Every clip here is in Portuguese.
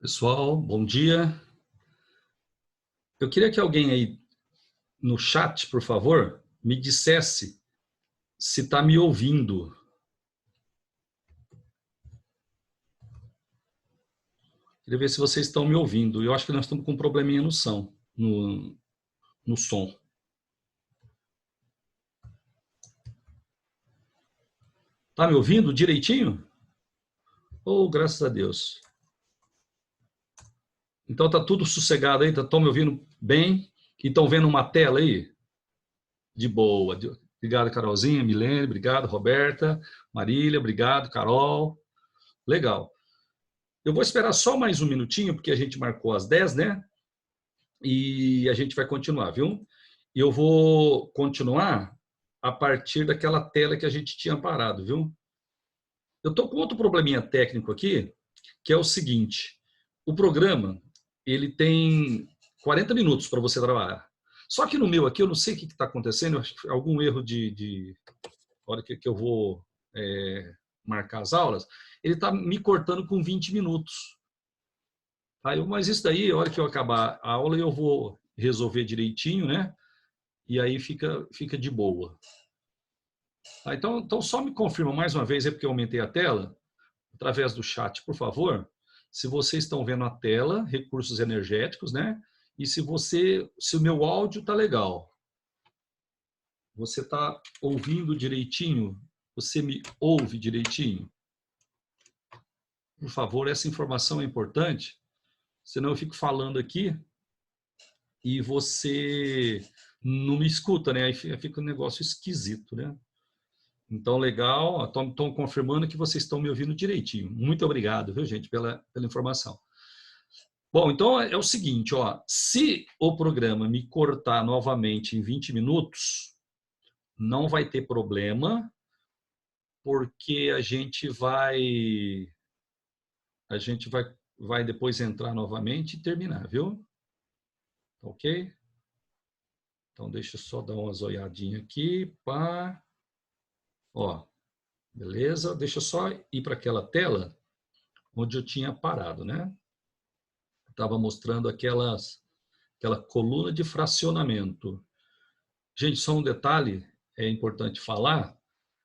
Pessoal, bom dia. Eu queria que alguém aí no chat, por favor, me dissesse se está me ouvindo. Queria ver se vocês estão me ouvindo. Eu acho que nós estamos com um probleminha no som. No som. Tá me ouvindo direitinho? Oh, graças a Deus. Então tá tudo sossegado aí? Estão me ouvindo bem? E estão vendo uma tela aí? De boa. Obrigado, Carolzinha, Milene, obrigado, Roberta, Marília, obrigado, Carol. Legal. Eu vou esperar só mais um minutinho, porque a gente marcou às 10, né? E a gente vai continuar, viu? E eu vou continuar a partir daquela tela que a gente tinha parado, viu? Eu estou com outro probleminha técnico aqui, que é o seguinte: o programa ele tem 40 minutos para você trabalhar. Só que no meu aqui, eu não sei o que está acontecendo, eu acho que algum erro de hora que eu vou marcar as aulas, ele está me cortando com 20 minutos. Tá? Mas isso daí, a hora que eu acabar a aula, eu vou resolver direitinho, né? E aí fica de boa. Tá? Então, só me confirma mais uma vez, é porque eu aumentei a tela, através do chat, por favor, se vocês estão vendo a tela, recursos energéticos, né? E se o meu áudio tá legal. Você está ouvindo direitinho? Você me ouve direitinho? Por favor, essa informação é importante, senão eu fico falando aqui e você não me escuta, né? Aí fica um negócio esquisito, né? Então, legal. Estão confirmando que vocês estão me ouvindo direitinho. Muito obrigado, viu, gente, pela informação. Bom, então é o seguinte, ó. Se o programa me cortar novamente em 20 minutos, não vai ter problema, porque vai depois entrar novamente e terminar, viu? Ok? Então, deixa eu só dar uma zoiadinha aqui. Pá. Ó, beleza? Deixa eu só ir para aquela tela onde eu tinha parado, né? Estava mostrando aquela coluna de fracionamento. Gente, só um detalhe é importante falar.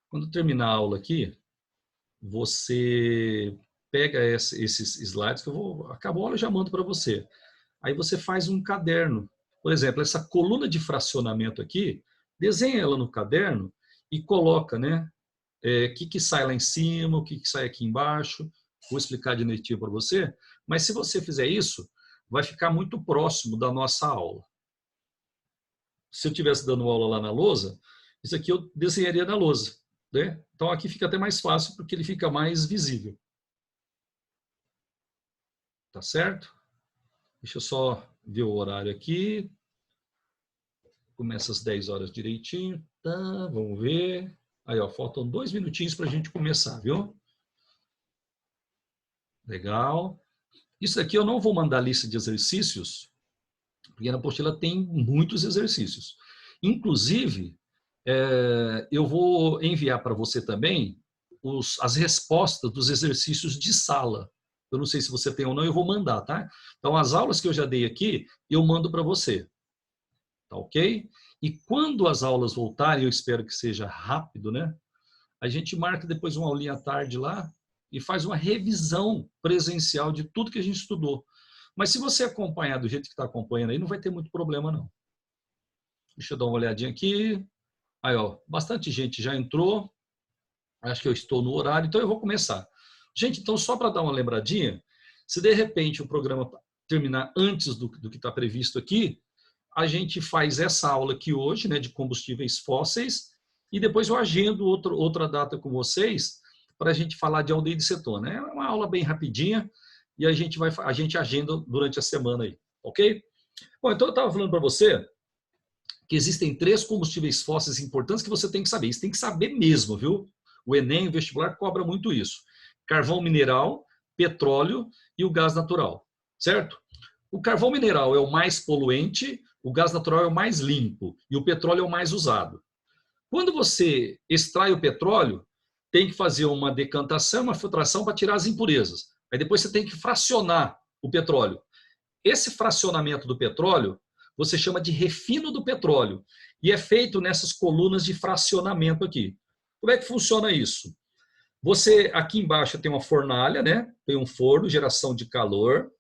Quando terminar a aula aqui, você pega esses slides que acabou a aula, eu já mando para você. Aí você faz um caderno. Por exemplo, essa coluna de fracionamento aqui, desenha ela no caderno e coloca, né? O que sai lá em cima, o que sai aqui embaixo. Vou explicar direitinho para você. Mas se você fizer isso, vai ficar muito próximo da nossa aula. Se eu estivesse dando aula lá na lousa, isso aqui eu desenharia na lousa, né? Então aqui fica até mais fácil, porque ele fica mais visível. Tá certo? Deixa eu só ver o horário aqui. Começa às 10 horas direitinho. Tá, vamos ver. Aí, ó, faltam 2 minutinhos para a gente começar, viu? Legal. Isso aqui eu não vou mandar lista de exercícios, porque na apostila tem muitos exercícios. Inclusive, eu vou enviar para você também as respostas dos exercícios de sala. Eu não sei se você tem ou não, eu vou mandar, tá? Então, as aulas que eu já dei aqui, eu mando para você. Tá ok? E quando as aulas voltarem, eu espero que seja rápido, né? A gente marca depois uma aulinha à tarde lá e faz uma revisão presencial de tudo que a gente estudou. Mas se você acompanhar do jeito que está acompanhando aí, não vai ter muito problema, não. Deixa eu dar uma olhadinha aqui. Aí, ó, bastante gente já entrou. Acho que eu estou no horário, então eu vou começar. Gente, então só para dar uma lembradinha, se de repente o programa terminar antes do que está previsto aqui, a gente faz essa aula aqui hoje, né, de combustíveis fósseis, e depois eu agendo outra data com vocês para a gente falar de aldeído de cetona. É uma aula bem rapidinha e a gente agenda durante a semana aí, ok? Bom, então eu estava falando para você que existem 3 combustíveis fósseis importantes que você tem que saber. Isso tem que saber mesmo, viu? O Enem, o vestibular, cobra muito isso. Carvão mineral, petróleo e o gás natural, certo? O carvão mineral é o mais poluente, o gás natural é o mais limpo e o petróleo é o mais usado. Quando você extrai o petróleo, tem que fazer uma decantação, uma filtração para tirar as impurezas. Aí depois você tem que fracionar o petróleo. Esse fracionamento do petróleo, você chama de refino do petróleo. E é feito nessas colunas de fracionamento aqui. Como é que funciona isso? Você, aqui embaixo tem uma fornalha, né? Tem um forno, geração de calor.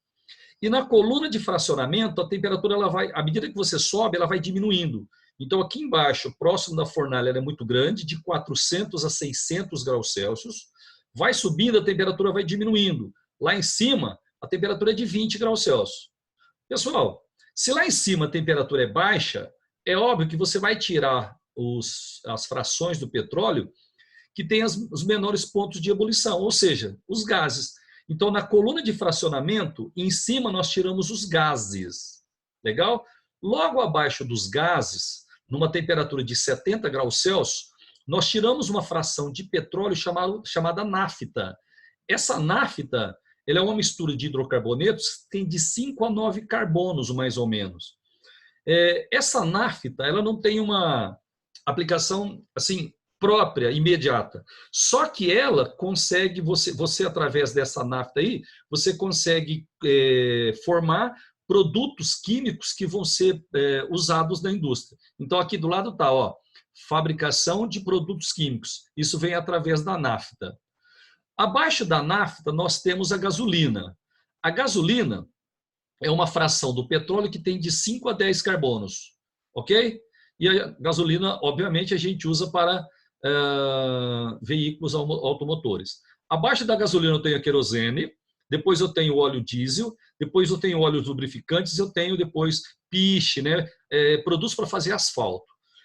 E na coluna de fracionamento, a temperatura, ela vai, à medida que você sobe, ela vai diminuindo. Então, aqui embaixo, próximo da fornalha, ela é muito grande, de 400 a 600 graus Celsius. Vai subindo, a temperatura vai diminuindo. Lá em cima, a temperatura é de 20 graus Celsius. Pessoal, se lá em cima a temperatura é baixa, é óbvio que você vai tirar as frações do petróleo que tem os menores pontos de ebulição, ou seja, os gases. Então, na coluna de fracionamento, em cima nós tiramos os gases. Legal? Logo abaixo dos gases, numa temperatura de 70 graus Celsius, nós tiramos uma fração de petróleo chamada nafta. Essa nafta, ela é uma mistura de hidrocarbonetos que tem de 5 a 9 carbonos, mais ou menos. Essa nafta, ela não tem uma aplicação assim própria, imediata. Só que ela consegue, você através dessa nafta aí, você consegue formar produtos químicos que vão ser usados na indústria. Então, aqui do lado está, ó, fabricação de produtos químicos. Isso vem através da nafta. Abaixo da nafta, nós temos a gasolina. A gasolina é uma fração do petróleo que tem de 5 a 10 carbonos. Ok? E a gasolina, obviamente, a gente usa para veículos automotores. Abaixo da gasolina eu tenho a querosene, depois eu tenho óleo diesel, depois eu tenho óleos lubrificantes, eu tenho depois piche, né? Produtos para fazer asfalto.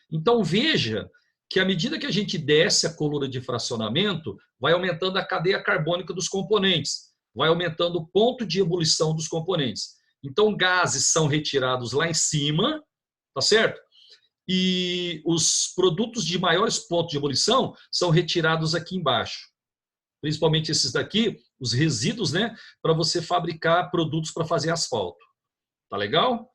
Então veja que à medida que a gente desce a coluna de fracionamento, vai aumentando a cadeia carbônica dos componentes, vai aumentando o ponto de ebulição dos componentes. Então gases são retirados lá em cima, tá certo? E os produtos de maiores pontos de ebulição são retirados aqui embaixo. Principalmente esses daqui, os resíduos, né? Para você fabricar produtos para fazer asfalto. Tá legal?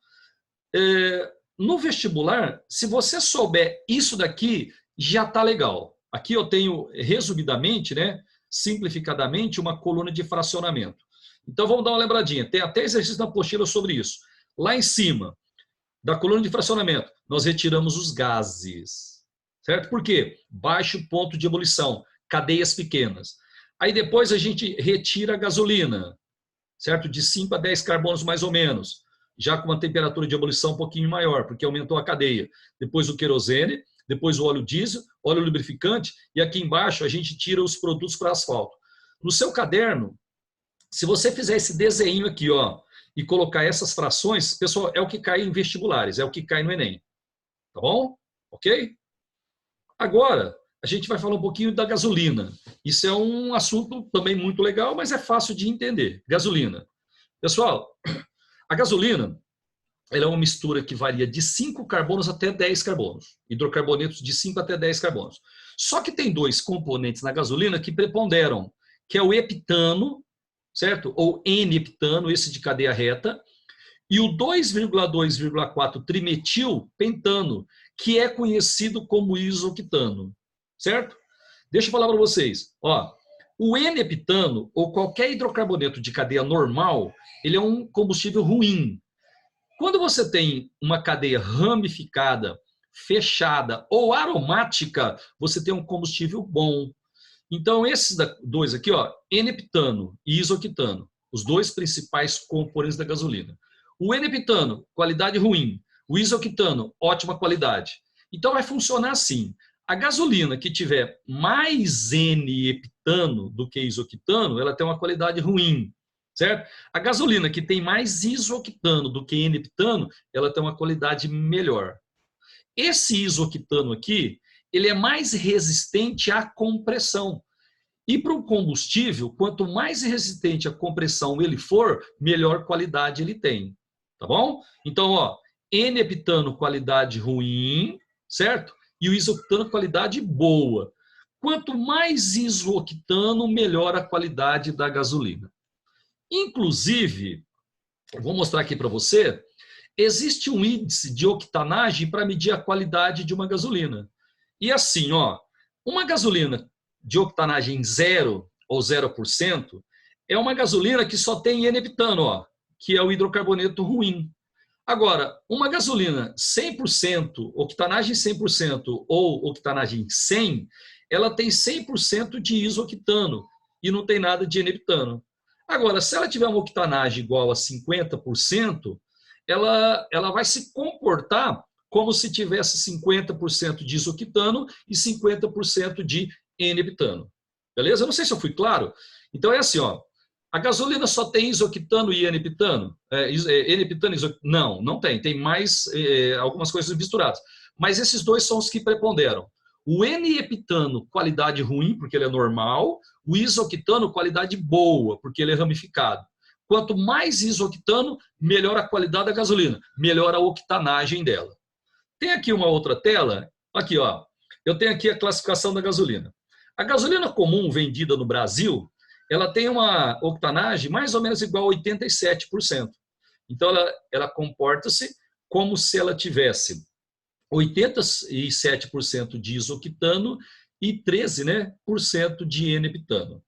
No vestibular, se você souber isso daqui, já tá legal. Aqui eu tenho, resumidamente, né? Simplificadamente, uma coluna de fracionamento. Então vamos dar uma lembradinha. Tem até exercício na apostila sobre isso. Lá em cima da coluna de fracionamento, nós retiramos os gases, certo? Por quê? Baixo ponto de ebulição, cadeias pequenas. Aí depois a gente retira a gasolina, certo? De 5 a 10 carbonos mais ou menos, já com uma temperatura de ebulição um pouquinho maior, porque aumentou a cadeia. Depois o querosene, depois o óleo diesel, óleo lubrificante, e aqui embaixo a gente tira os produtos para asfalto. No seu caderno, se você fizer esse desenho aqui, ó, e colocar essas frações, pessoal, é o que cai em vestibulares, é o que cai no Enem. Tá bom? Ok? Agora, a gente vai falar um pouquinho da gasolina. Isso é um assunto também muito legal, mas é fácil de entender. Gasolina. Pessoal, a gasolina, ela é uma mistura que varia de 5 carbonos até 10 carbonos. Hidrocarbonetos de 5 até 10 carbonos. Só que tem dois componentes na gasolina que preponderam, que é o heptano, certo? Ou N-heptano, esse de cadeia reta, e o 2,2,4 trimetilpentano, que é conhecido como isoctano, certo? Deixa eu falar para vocês, ó, o N-heptano ou qualquer hidrocarboneto de cadeia normal, ele é um combustível ruim. Quando você tem uma cadeia ramificada, fechada ou aromática, você tem um combustível bom. Então, esses dois aqui, ó, N-heptano e isoctano, os dois principais componentes da gasolina. O N-heptano, qualidade ruim. O isoctano, ótima qualidade. Então, vai funcionar assim. A gasolina que tiver mais N-heptano do que isoctano, ela tem uma qualidade ruim, certo? A gasolina que tem mais isoctano do que N-heptano, ela tem uma qualidade melhor. Esse isoctano aqui, ele é mais resistente à compressão. E para o combustível, quanto mais resistente à compressão ele for, melhor qualidade ele tem. Tá bom? Então, ó, N-heptano, qualidade ruim, certo? E o isoctano, qualidade boa. Quanto mais isoctano, melhor a qualidade da gasolina. Inclusive, eu vou mostrar aqui para você, existe um índice de octanagem para medir a qualidade de uma gasolina. E assim, ó, uma gasolina de octanagem 0 ou 0% é uma gasolina que só tem N-heptano, ó. que é o hidrocarboneto ruim. Agora, uma gasolina 100%, octanagem 100% ou octanagem 100, ela tem 100% de isoctano e não tem nada de N-heptano. Agora, se ela tiver uma octanagem igual a 50%, ela vai se comportar como se tivesse 50% de isoctano e 50% de N-heptano. Beleza? Eu não sei se eu fui claro. Então é assim, ó. A gasolina só tem isoctano e N-heptano? N-heptano e isoctano? Não tem. Tem mais algumas coisas misturadas. Mas esses dois são os que preponderam. O N-heptano, qualidade ruim, porque ele é normal. O isoctano, qualidade boa, porque ele é ramificado. Quanto mais isoctano, melhor a qualidade da gasolina, melhor a octanagem dela. Tem aqui uma outra tela. Aqui, ó. Eu tenho aqui a classificação da gasolina. A gasolina comum vendida no Brasil, ela tem uma octanagem mais ou menos igual a 87%. Então, ela comporta-se como se ela tivesse 87% de isoctano e 13%, né, de N-heptano.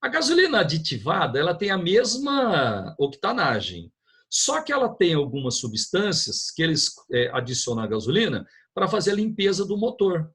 A gasolina aditivada, ela tem a mesma octanagem, só que ela tem algumas substâncias que eles adicionam à gasolina para fazer a limpeza do motor.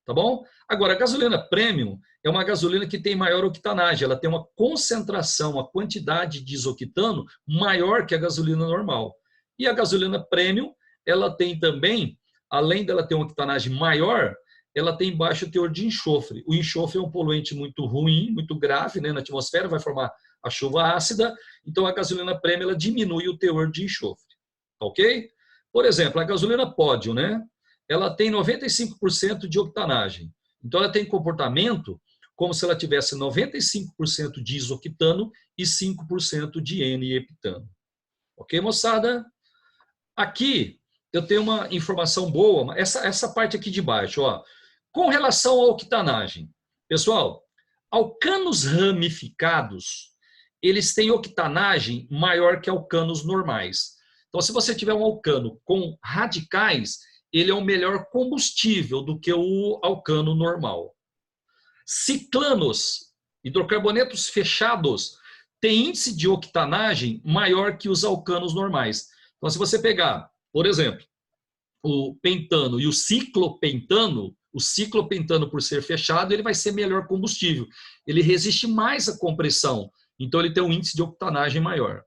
Tá bom? Agora, a gasolina premium é uma gasolina que tem maior octanagem, ela tem uma concentração, uma quantidade de isoctano maior que a gasolina normal. E a gasolina premium, ela tem também, além dela ter uma octanagem maior, ela tem baixo teor de enxofre. O enxofre é um poluente muito ruim, muito grave, né, na atmosfera, vai formar a chuva ácida, então a gasolina premium ela diminui o teor de enxofre. Ok? Por exemplo, a gasolina Pódio, né? Ela tem 95% de octanagem. Então, ela tem comportamento como se ela tivesse 95% de isoctano e 5% de N-heptano. Ok, moçada? Aqui, eu tenho uma informação boa, essa parte aqui de baixo, ó. Com relação à octanagem. Pessoal, alcanos ramificados, eles têm octanagem maior que alcanos normais. Então, se você tiver um alcano com radicais, ele é um melhor combustível do que o alcano normal. Ciclanos, hidrocarbonetos fechados, têm índice de octanagem maior que os alcanos normais. Então, se você pegar, por exemplo, o pentano e o ciclopentano por ser fechado, ele vai ser melhor combustível. Ele resiste mais à compressão, então ele tem um índice de octanagem maior.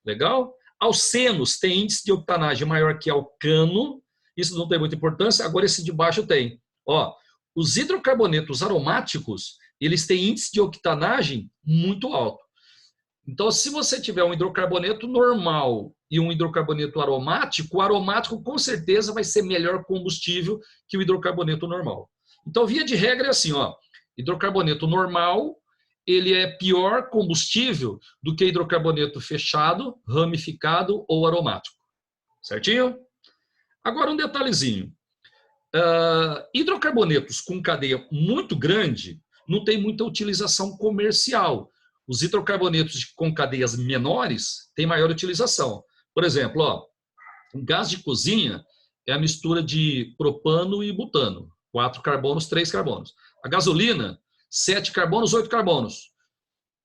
Legal? Alcenos tem índice de octanagem maior que alcano, isso não tem muita importância, agora esse de baixo tem. Ó, os hidrocarbonetos aromáticos, eles têm índice de octanagem muito alto. Então, se você tiver um hidrocarboneto normal e um hidrocarboneto aromático, o aromático com certeza vai ser melhor combustível que o hidrocarboneto normal. Então, via de regra é assim, ó, hidrocarboneto normal, ele é pior combustível do que hidrocarboneto fechado, ramificado ou aromático. Certinho? Agora, um detalhezinho. Hidrocarbonetos com cadeia muito grande não tem muita utilização comercial. Os hidrocarbonetos com cadeias menores têm maior utilização. Por exemplo, ó, o gás de cozinha é a mistura de propano e butano. 4 carbonos, 3 carbonos. A gasolina, 7 carbonos, 8 carbonos.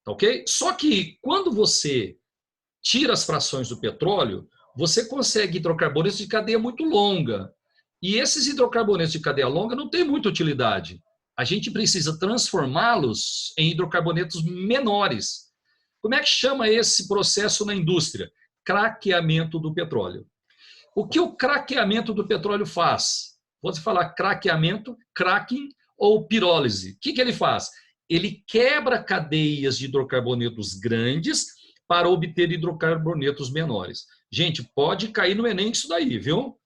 Ok? Só que quando você tira as frações do petróleo, você consegue hidrocarbonetos de cadeia muito longa. E esses hidrocarbonetos de cadeia longa não têm muita utilidade. A gente precisa transformá-los em hidrocarbonetos menores. Como é que chama esse processo na indústria? Craqueamento do petróleo. O que o craqueamento do petróleo faz? Você falar craqueamento, cracking ou pirólise. O que ele faz? Ele quebra cadeias de hidrocarbonetos grandes para obter hidrocarbonetos menores. Gente, pode cair no Enem isso daí, viu? O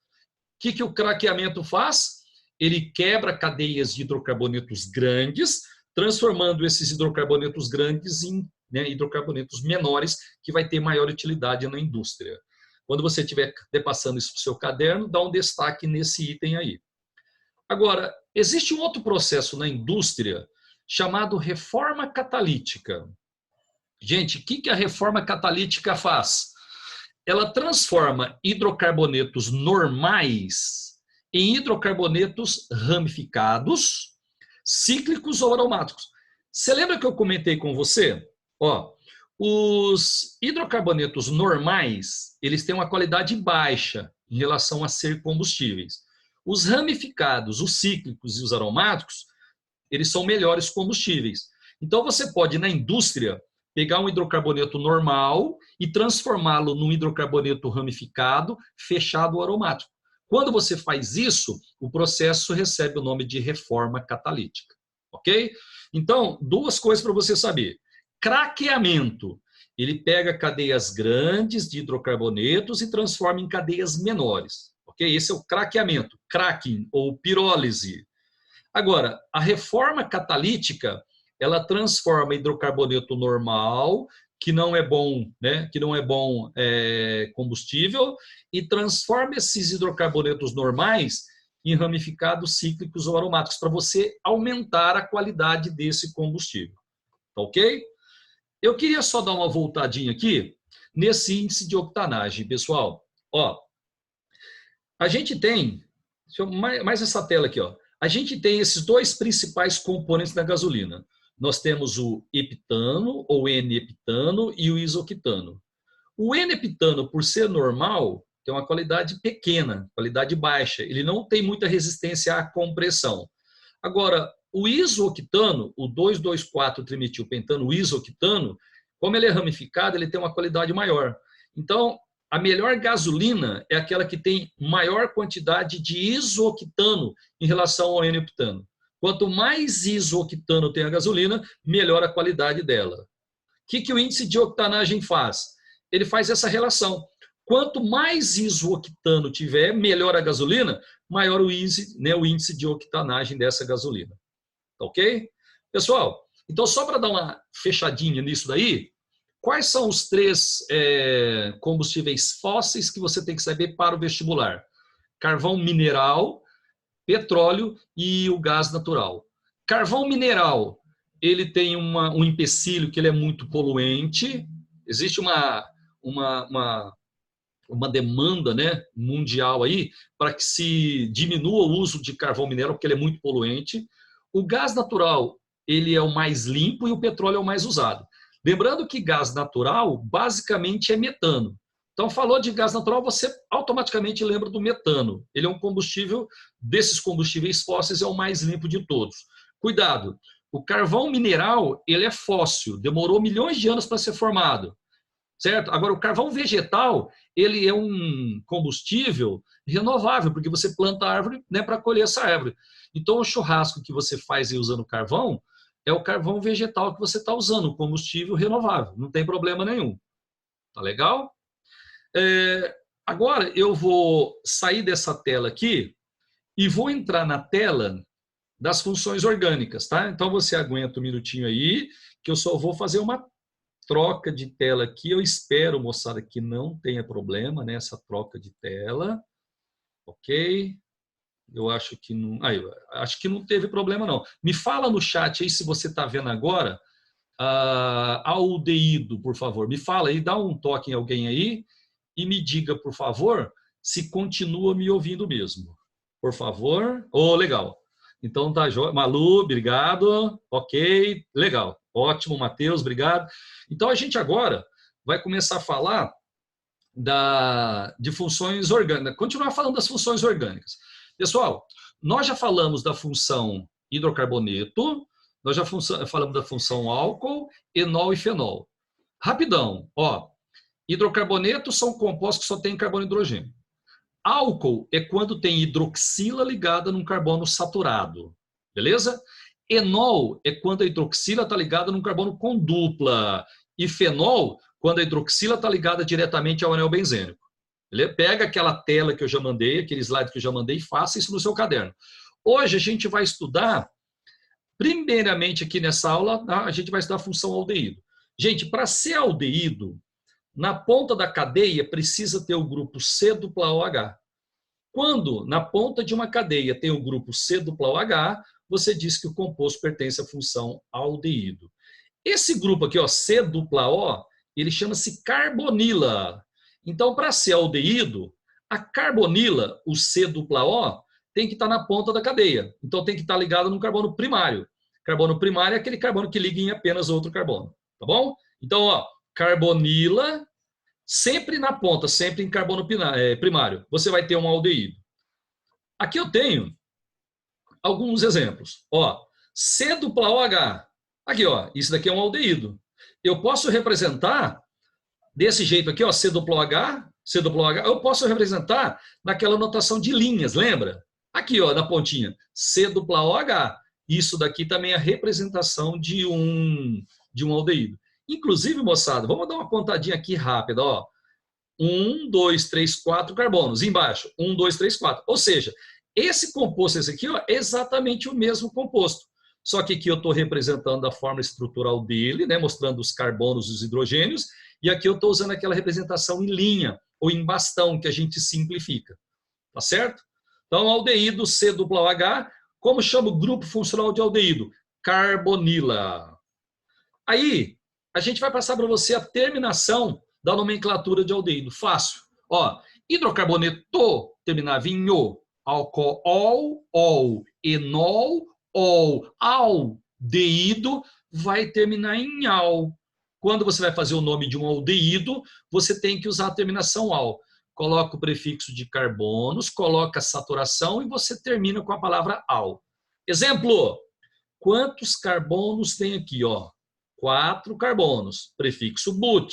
que o craqueamento faz? Ele quebra cadeias de hidrocarbonetos grandes, transformando esses hidrocarbonetos grandes em hidrocarbonetos menores, que vai ter maior utilidade na indústria. Quando você estiver depassando isso para o seu caderno, dá um destaque nesse item aí. Agora, existe um outro processo na indústria chamado reforma catalítica. Gente, o que a reforma catalítica faz? Ela transforma hidrocarbonetos normais em hidrocarbonetos ramificados, cíclicos ou aromáticos. Você lembra que eu comentei com você? Ó, Os hidrocarbonetos normais, eles têm uma qualidade baixa em relação a ser combustíveis. Os ramificados, os cíclicos e os aromáticos, eles são melhores combustíveis. Então, você pode, na indústria, pegar um hidrocarboneto normal e transformá-lo num hidrocarboneto ramificado, fechado ou aromático. Quando você faz isso, o processo recebe o nome de reforma catalítica. Ok? Então, duas coisas para você saber. Craqueamento. Ele pega cadeias grandes de hidrocarbonetos e transforma em cadeias menores. Ok? Esse é o craqueamento, cracking ou pirólise. Agora, a reforma catalítica, ela transforma hidrocarboneto normal, que não é bom, né, combustível, e transforma esses hidrocarbonetos normais em ramificados cíclicos ou aromáticos, para você aumentar a qualidade desse combustível. Tá ok? Eu queria só dar uma voltadinha aqui nesse índice de octanagem, pessoal. Ó, a gente tem, mais essa tela aqui, ó. A gente tem esses dois principais componentes da gasolina. Nós temos o heptano, ou N-heptano, e o isoctano. O N-heptano, por ser normal, tem uma qualidade pequena, qualidade baixa. Ele não tem muita resistência à compressão. Agora, o isoctano, o 2,2,4-trimetilpentano, o isoctano, como ele é ramificado, ele tem uma qualidade maior. Então, a melhor gasolina é aquela que tem maior quantidade de isoctano em relação ao N-heptano. Quanto mais isoctano tem a gasolina, melhor a qualidade dela. O que o índice de octanagem faz? Ele faz essa relação. Quanto mais isoctano tiver, melhor a gasolina, maior o índice de octanagem dessa gasolina. Ok? Pessoal, então só para dar uma fechadinha nisso daí, quais são os três combustíveis fósseis que você tem que saber para o vestibular? Carvão mineral, petróleo e o gás natural. Carvão mineral, ele tem um empecilho que ele é muito poluente. Existe uma demanda, né, mundial aí para que se diminua o uso de carvão mineral, porque ele é muito poluente. O gás natural, ele é o mais limpo e o petróleo é o mais usado. Lembrando que gás natural basicamente é metano. Então, falou de gás natural, você automaticamente lembra do metano. Ele é um combustível, desses combustíveis fósseis, é o mais limpo de todos. Cuidado, o carvão mineral, ele é fóssil, demorou milhões de anos para ser formado. Certo? Agora, o carvão vegetal, ele é um combustível renovável, porque você planta a árvore, né, para colher essa árvore. Então, o churrasco que você faz aí usando carvão é o carvão vegetal que você está usando, o combustível renovável. Não tem problema nenhum. Tá legal? Agora, eu vou sair dessa tela aqui e vou entrar na tela das funções orgânicas, tá? Então, você aguenta um minutinho aí, que eu só vou fazer uma troca de tela aqui. Eu espero, moçada, que não tenha problema nessa troca de tela. Ok? Eu acho que não. Acho que não teve problema, não. Me fala no chat aí se você está vendo agora. Aldeído, por favor. Me fala aí, dá um toque em alguém aí e me diga, por favor, se continua me ouvindo mesmo. Por favor. Legal. Então tá, Malu, obrigado. Ok, legal. Ótimo, Matheus, obrigado. Então, a gente agora vai começar a falar de funções orgânicas, continuar falando das funções orgânicas. Pessoal, nós já falamos da função hidrocarboneto, nós já falamos da função álcool, enol e fenol. Rapidão, hidrocarbonetos são compostos que só têm carbono e hidrogênio. Álcool é quando tem hidroxila ligada num carbono saturado, beleza? Enol é quando a hidroxila está ligada num carbono com dupla. E fenol, quando a hidroxila está ligada diretamente ao anel benzênico. Beleza? Pega aquela tela que eu já mandei, aquele slide que eu já mandei, e faça isso no seu caderno. Hoje a gente vai estudar, primeiramente aqui nessa aula, a gente vai estudar a função aldeído. Gente, para ser aldeído, na ponta da cadeia precisa ter o grupo C-OH. Quando na ponta de uma cadeia tem o grupo C-OH, você diz que o composto pertence à função aldeído. Esse grupo aqui, C-O, ele chama-se carbonila. Então, para ser aldeído, a carbonila, o C-O, tem que estar na ponta da cadeia. Então, tem que estar ligado no carbono primário. Carbono primário é aquele carbono que liga em apenas outro carbono. Tá bom? Então, carbonila, sempre na ponta, sempre em carbono primário. Você vai ter um aldeído. Aqui eu tenho alguns exemplos. Ó, C-OH. Aqui, ó, isso daqui é um aldeído. Eu posso representar desse jeito aqui, ó, C-OH, C-OH, eu posso representar naquela notação de linhas, lembra? Aqui, ó, na pontinha, C-OH. Isso daqui também é a representação de um aldeído. Inclusive, moçada, vamos dar uma contadinha aqui rápida, ó. 1, 2, 3, 4 carbonos. Embaixo, 1, 2, 3, 4. Ou seja, esse composto, esse aqui, ó, é exatamente o mesmo composto. Só que aqui eu estou representando a forma estrutural dele, né, mostrando os carbonos e os hidrogênios, e aqui eu estou usando aquela representação em linha ou em bastão, que a gente simplifica. Tá certo? Então, aldeído C-OH, como chama o grupo funcional de aldeído? Carbonila. Aí, a gente vai passar para você a terminação da nomenclatura de aldeído. Fácil. Ó, hidrocarboneto terminava em o, alcool, ol, enol, ol, aldeído vai terminar em al. Quando você vai fazer o nome de um aldeído, você tem que usar a terminação al. Coloca o prefixo de carbonos, coloca a saturação e você termina com a palavra al. Exemplo, quantos carbonos tem aqui? Ó? 4 carbonos, prefixo but.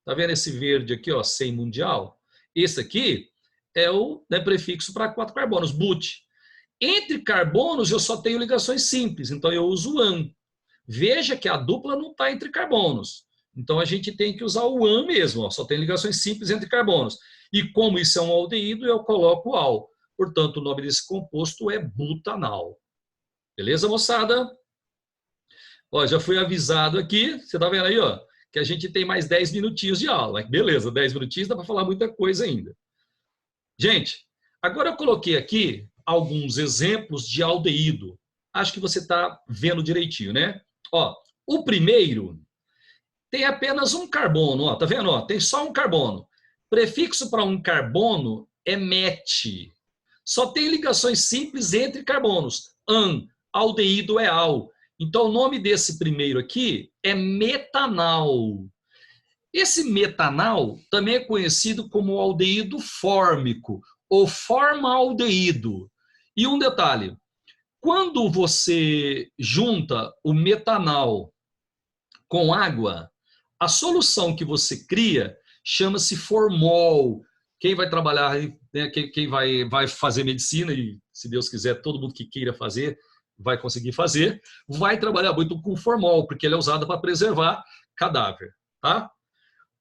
Tá vendo esse verde aqui, ó, 100 mundial? Esse aqui é o, né, prefixo para 4 carbonos, but. Entre carbonos eu só tenho ligações simples, então eu uso an. Veja que a dupla não está entre carbonos. Então a gente tem que usar o an mesmo, ó, só tem ligações simples entre carbonos. E como isso é um aldeído, eu coloco al. Portanto, o nome desse composto é butanal. Beleza, moçada? Ó, já fui avisado aqui, você tá vendo aí, ó, que a gente tem mais 10 minutinhos de aula. Beleza, 10 minutinhos dá para falar muita coisa ainda. Gente, agora eu coloquei aqui alguns exemplos de aldeído. Acho que você está vendo direitinho, né? Ó, o primeiro tem apenas um carbono, ó, tá vendo? Ó, tem só um carbono. Prefixo para um carbono é met. Só tem ligações simples entre carbonos. An, aldeído é al. Então, o nome desse primeiro aqui é metanal. Esse metanal também é conhecido como aldeído fórmico ou formaldeído. E um detalhe, quando você junta o metanal com água, a solução que você cria chama-se formol. Quem vai trabalhar, né, quem vai fazer medicina, e se Deus quiser, todo mundo que queira fazer, vai conseguir fazer, vai trabalhar muito com formol, porque ele é usado para preservar cadáver. Tá?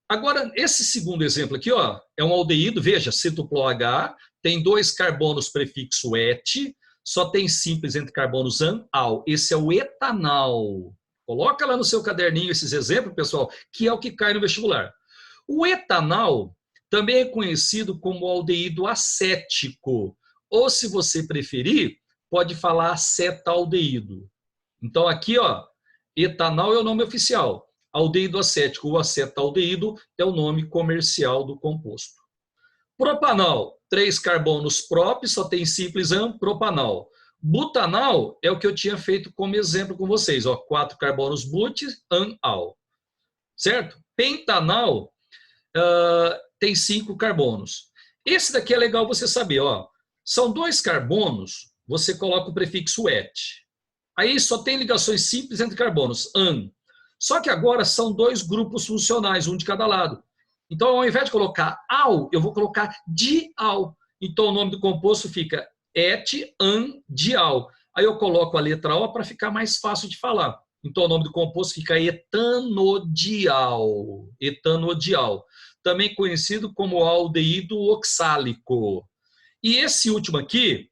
Agora, esse segundo exemplo aqui, ó, é um aldeído, veja, C-OH, tem 2 carbonos prefixo et, só tem simples entre carbonos an, al. Esse é o etanal. Coloca lá no seu caderninho esses exemplos, pessoal, que é o que cai no vestibular. O etanal também é conhecido como aldeído acético, ou se você preferir, pode falar acetaldeído. Então aqui, ó, etanal é o nome oficial, aldeído acético ou acetaldeído é o nome comercial do composto. Propanal, 3 carbonos prop, só tem simples an, propanal. Butanal é o que eu tinha feito como exemplo com vocês, ó, 4 carbonos but, an, al. Certo? Pentanal tem 5 carbonos. Esse daqui é legal você saber, ó. São 2 carbonos, você coloca o prefixo et. Aí só tem ligações simples entre carbonos, an. Só que agora são 2 grupos funcionais, um de cada lado. Então, ao invés de colocar al, eu vou colocar dial. Então, o nome do composto fica et, an, dial. Aí eu coloco a letra O para ficar mais fácil de falar. Então, o nome do composto fica etanodial. Etanodial. Também conhecido como aldeído oxálico. E esse último aqui,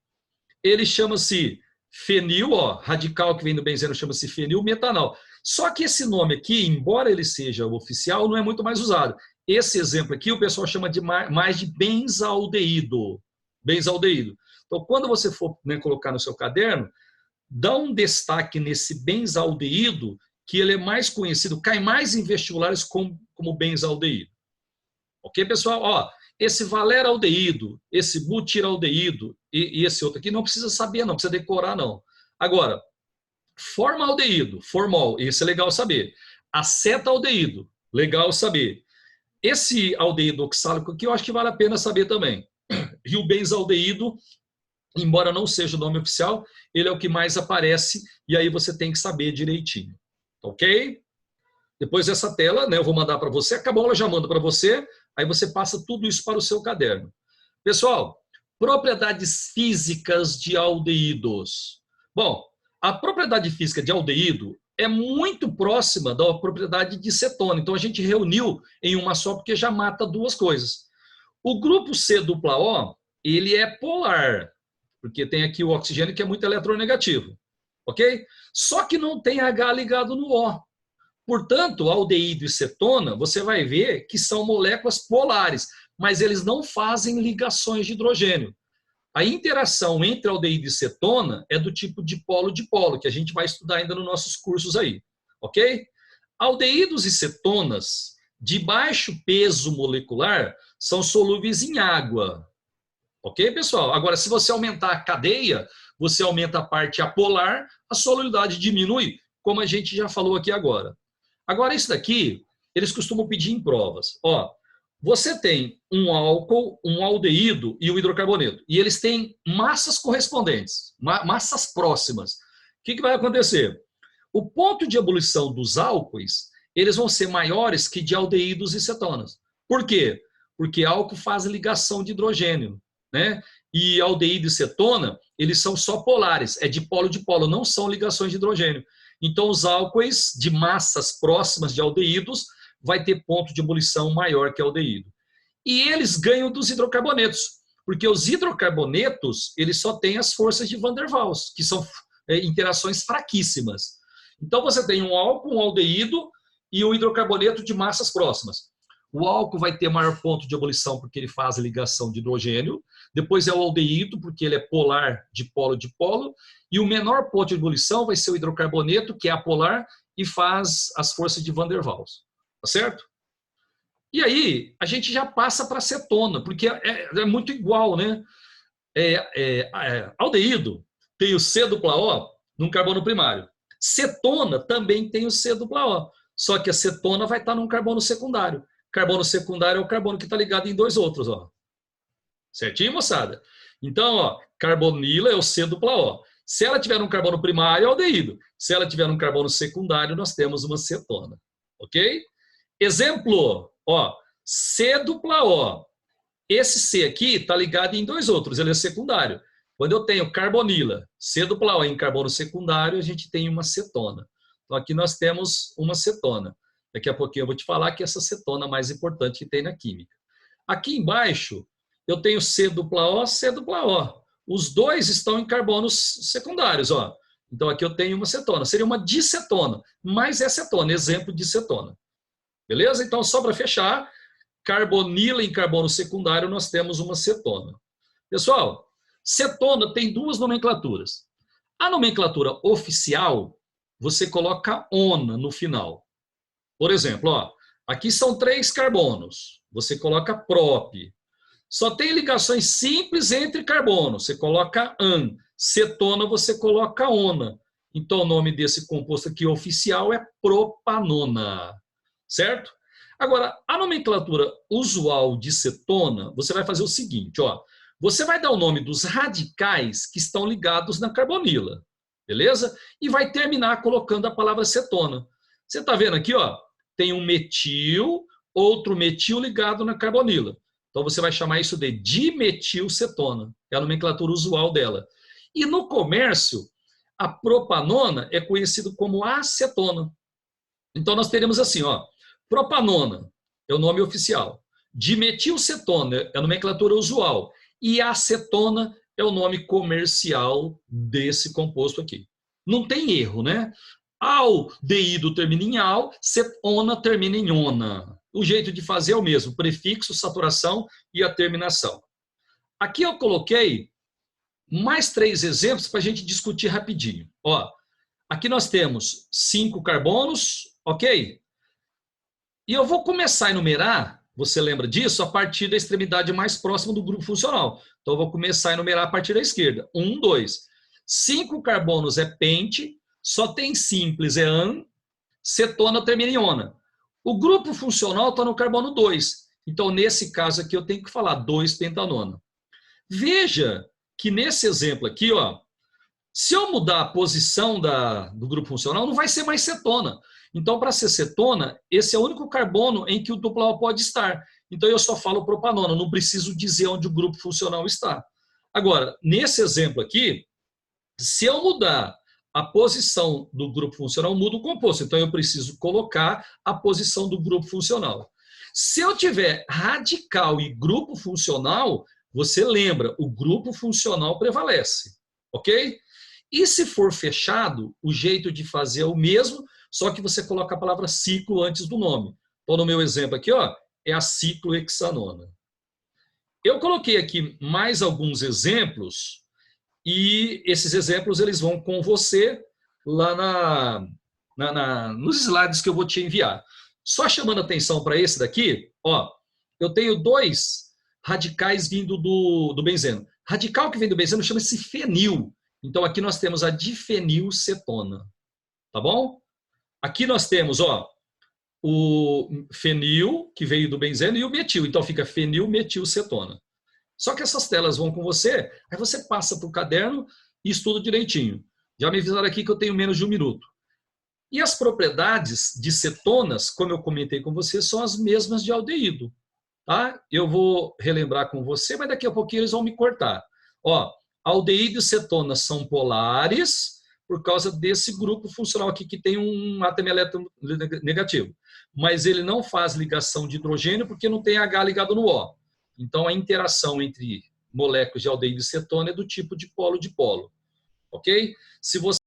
ele chama-se fenil, ó, radical que vem do benzeno chama-se fenil metanal. Só que esse nome aqui, embora ele seja oficial, não é muito mais usado. Esse exemplo aqui o pessoal chama de mais de benzaldeído. Benzaldeído. Então, quando você for, né, colocar no seu caderno, dá um destaque nesse benzaldeído, que ele é mais conhecido, cai mais em vestibulares como benzaldeído. Ok, pessoal? Ó, esse valeraldeído, esse butiraldeído e esse outro aqui não precisa saber, não precisa decorar, não. Agora, formaldeído, formol, esse é legal saber. Acetaldeído, Legal saber. Esse aldeído oxálico aqui eu acho que vale a pena saber também. E o benzaldeído, embora não seja o nome oficial, ele é o que mais aparece e aí você tem que saber direitinho. Ok? Depois dessa tela, né, eu vou mandar para você, a Cabola já manda para você, aí você passa tudo isso para o seu caderno. Pessoal, propriedades físicas de aldeídos. Bom, a propriedade física de aldeído é muito próxima da propriedade de cetona, então a gente reuniu em uma só porque já mata duas coisas. O grupo C-O, ele é polar, porque tem aqui o oxigênio que é muito eletronegativo, ok? Só que não tem H ligado no O. Portanto, aldeído e cetona, você vai ver que são moléculas polares, mas eles não fazem ligações de hidrogênio. A interação entre aldeído e cetona é do tipo dipolo-dipolo, que a gente vai estudar ainda nos nossos cursos aí, ok? Aldeídos e cetonas de baixo peso molecular são solúveis em água, ok, pessoal? Agora, se você aumentar a cadeia, você aumenta a parte apolar, a solubilidade diminui, como a gente já falou aqui agora. Agora, isso daqui, eles costumam pedir em provas. Ó, você tem um álcool, um aldeído e um hidrocarboneto. E eles têm massas correspondentes, massas próximas. O que vai acontecer? O ponto de ebulição dos álcoois, eles vão ser maiores que de aldeídos e cetonas. Por quê? Porque álcool faz ligação de hidrogênio, né? E aldeído e cetona, eles são só polares, é dipolo-dipolo, não são ligações de hidrogênio. Então, os álcoois de massas próximas de aldeídos vai ter ponto de ebulição maior que aldeído. E eles ganham dos hidrocarbonetos, porque os hidrocarbonetos, eles só têm as forças de Van der Waals, que são interações fraquíssimas. Então, você tem um álcool, um aldeído e um hidrocarboneto de massas próximas. O álcool vai ter maior ponto de ebulição porque ele faz a ligação de hidrogênio. Depois é o aldeído, porque ele é polar, dipolo-dipolo. E o menor ponto de ebulição vai ser o hidrocarboneto, que é apolar, e faz as forças de Van der Waals. Tá certo? E aí, a gente já passa para acetona, porque é muito igual, né? Aldeído tem o C-O num carbono primário. Cetona também tem o C-O, só que a cetona vai estar num carbono secundário. Carbono secundário é o carbono que está ligado em dois outros, ó. Certinho, moçada? Então, ó, carbonila é o C-O. Se ela tiver um carbono primário, é aldeído. Se ela tiver um carbono secundário, nós temos uma cetona. Ok? Exemplo, ó, C-O. Esse C aqui está ligado em dois outros, ele é secundário. Quando eu tenho carbonila, C-O em carbono secundário, a gente tem uma cetona. Então, aqui nós temos uma cetona. Daqui a pouquinho eu vou te falar que essa cetona é a mais importante que tem na química. Aqui embaixo, eu tenho C-O, C-O. Os dois estão em carbonos secundários, ó. Então, aqui eu tenho uma cetona. Seria uma dicetona, mas é cetona, exemplo de cetona. Beleza? Então, só para fechar, carbonila em carbono secundário, nós temos uma cetona. Pessoal, cetona tem duas nomenclaturas. A nomenclatura oficial, você coloca ona no final. Por exemplo, ó, aqui são 3 carbonos, você coloca prop. Só tem ligações simples entre carbonos, você coloca an. Cetona, você coloca ona. Então, o nome desse composto aqui oficial é propanona. Certo? Agora, a nomenclatura usual de cetona, você vai fazer o seguinte, ó. Você vai dar o nome dos radicais que estão ligados na carbonila, beleza? E vai terminar colocando a palavra cetona. Você está vendo aqui, ó, tem um metil, outro metil ligado na carbonila. Então, você vai chamar isso de dimetilcetona, é a nomenclatura usual dela. E no comércio, a propanona é conhecido como acetona. Então, nós teremos assim, ó, propanona é o nome oficial, dimetilcetona é a nomenclatura usual e acetona é o nome comercial desse composto aqui. Não tem erro, né? Aldeído termina em al, cetona termina em ona. O jeito de fazer é o mesmo, prefixo, saturação e a terminação. Aqui eu coloquei mais 3 exemplos para a gente discutir rapidinho. Ó, aqui nós temos 5 carbonos, ok? E eu vou começar a enumerar, você lembra disso, a partir da extremidade mais próxima do grupo funcional. Então, eu vou começar a enumerar a partir da esquerda. 1, 2. 5 carbonos é pente, só tem simples, é an, cetona termina em ona. O grupo funcional está no carbono 2. Então, nesse caso aqui, eu tenho que falar 2-pentanona. Veja que nesse exemplo aqui, ó, se eu mudar a posição do grupo funcional, não vai ser mais cetona. Então, para ser cetona, esse é o único carbono em que o duplo pode estar. Então, eu só falo propanona, não preciso dizer onde o grupo funcional está. Agora, nesse exemplo aqui, se eu mudar a posição do grupo funcional, muda o composto. Então, eu preciso colocar a posição do grupo funcional. Se eu tiver radical e grupo funcional, você lembra, o grupo funcional prevalece, ok? E se for fechado, o jeito de fazer é o mesmo, só que você coloca a palavra ciclo antes do nome. Então, no meu exemplo aqui, ó, é a ciclohexanona. Eu coloquei aqui mais alguns exemplos, e esses exemplos eles vão com você lá nos slides que eu vou te enviar. Só chamando atenção para esse daqui, ó, eu tenho 2 radicais vindo do benzeno. Radical que vem do benzeno chama-se fenil. Então, aqui nós temos a difenilcetona. Tá bom? Aqui nós temos, ó, o fenil, que veio do benzeno, e o metil. Então, fica fenilmetilcetona. Só que essas telas vão com você, aí você passa para o caderno e estuda direitinho. Já me avisaram aqui que eu tenho menos de 1 minuto. E as propriedades de cetonas, como eu comentei com você, são as mesmas de aldeído. Tá? Eu vou relembrar com você, mas daqui a pouquinho eles vão me cortar. Ó, aldeído e cetonas são polares por causa desse grupo funcional aqui que tem um átomo eletronegativo. Mas ele não faz ligação de hidrogênio porque não tem H ligado no O. Então, a interação entre moléculas de aldeído e cetona é do tipo de polo. Ok? Se você